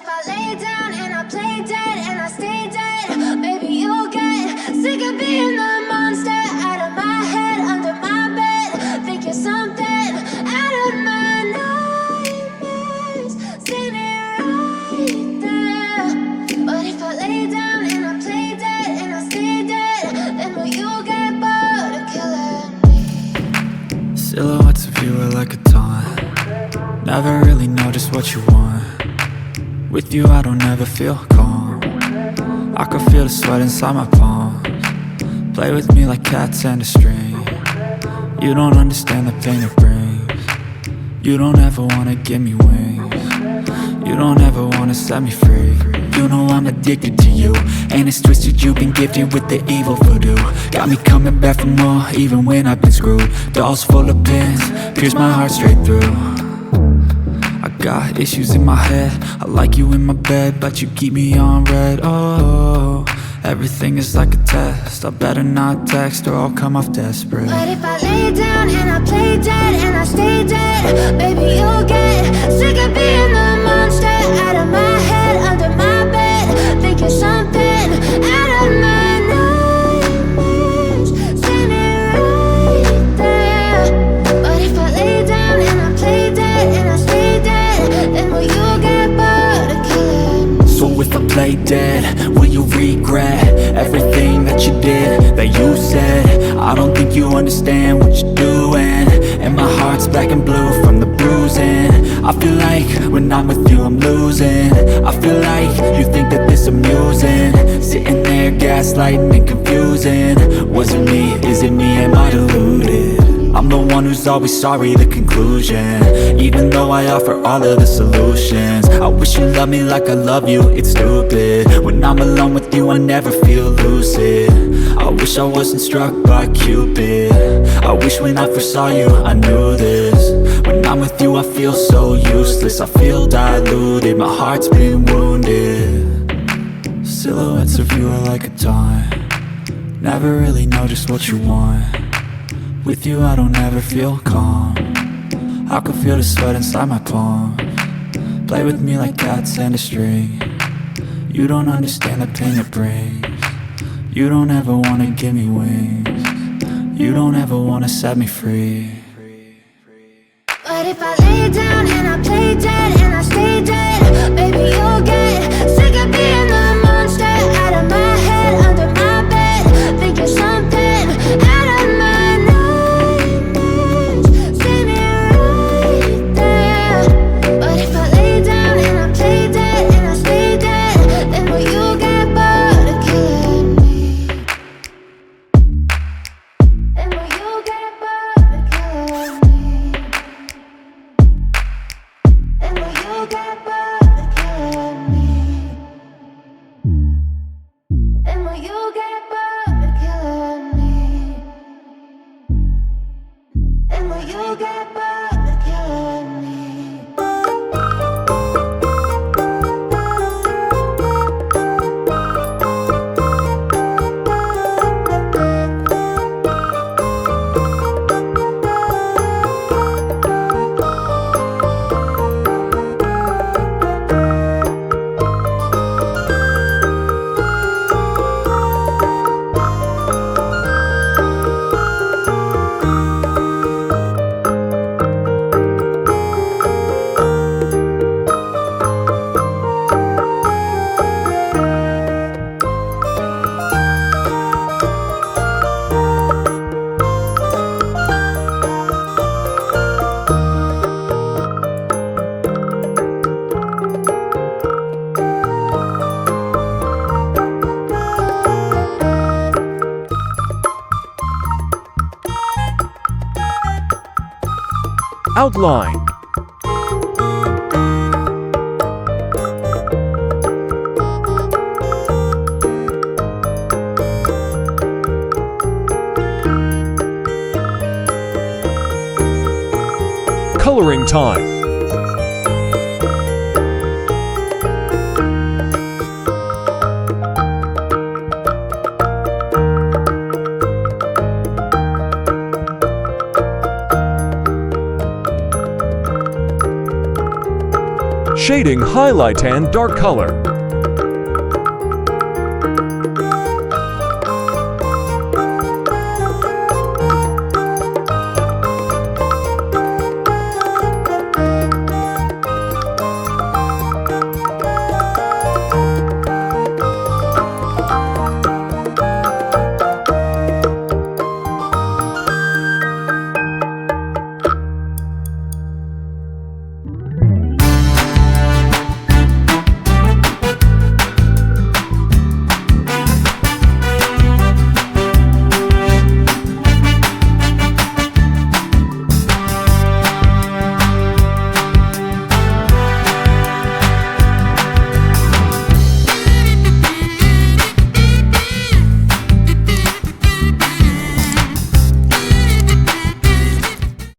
if I lay down and I play dead and I stay dead, maybe you'll get sick of being the monster out of my head, under my bed. Think you're something out of my nightmares, standing right there. But if I lay down and I play dead and I stay dead, then will you get bored of killing me? Silhouettes of you are like a taunt. Never really know just what you want. With you I don't ever feel calm. I can feel the sweat inside my palms. Play with me like cats and a string. You don't understand the pain it brings. You don't ever wanna give me wings. You don't ever wanna set me free. You know I'm addicted to you, and it's twisted, you've been gifted with the evil voodoo. Got me coming back for more, even when I've been screwed. Dolls full of pins, pierce my heart straight through. I got issues in my head, I like you in my bed, but you keep me on red. Oh, everything is like a test, I better not text or I'll come off desperate. But if I lay down and I play dead and I stay dead, maybe you'll get sick of being the monster out of my head, under my bed. Think you're something out of my nightmares, standing right there. But if I lay down and I play dead and I stay dead, then will you get bored of killing me? So if I play dead, will you regret everything that you did, that you said? I don't think you understand what you're doing, and my heart's black and blue from the bruising. I feel like when I'm with you I'm losing. I feel like you think that this amusing, sitting there gaslighting and confusing. Was it me? Is it me? Am I deluded? I'm the one who's always sorry, the conclusion, even though I offer all of the solutions. I wish you loved me like I love you, it's stupid. When I'm alone with you I never feel lucid. I wish I wasn't struck by Cupid. I wish when I first saw you I knew this. When I'm with you I feel so useless, I feel diluted, my heart's been wounded. Silhouettes of you are like a taunt. Never really know just what you want. With you I don't ever feel calm. I can feel the sweat inside my palms. Play with me like cats and a string. You don't understand the pain it brings. You don't ever wanna give me wings. You don't ever wanna set me free. But if I lay down and I play dead and I stay dead, maybe you'll get sick of being the monster out of my head, under my bed. Think you're something out of my nightmares, standing right there. But if I lay down and I play dead and I stay dead, then will you get bored of killing me? Then will you get bored of killing me? Then will you get bored of killing me? Then will you get bored of killing me? Then will you get bored of killing me? Outline. Coloring time. Shading highlight and dark color.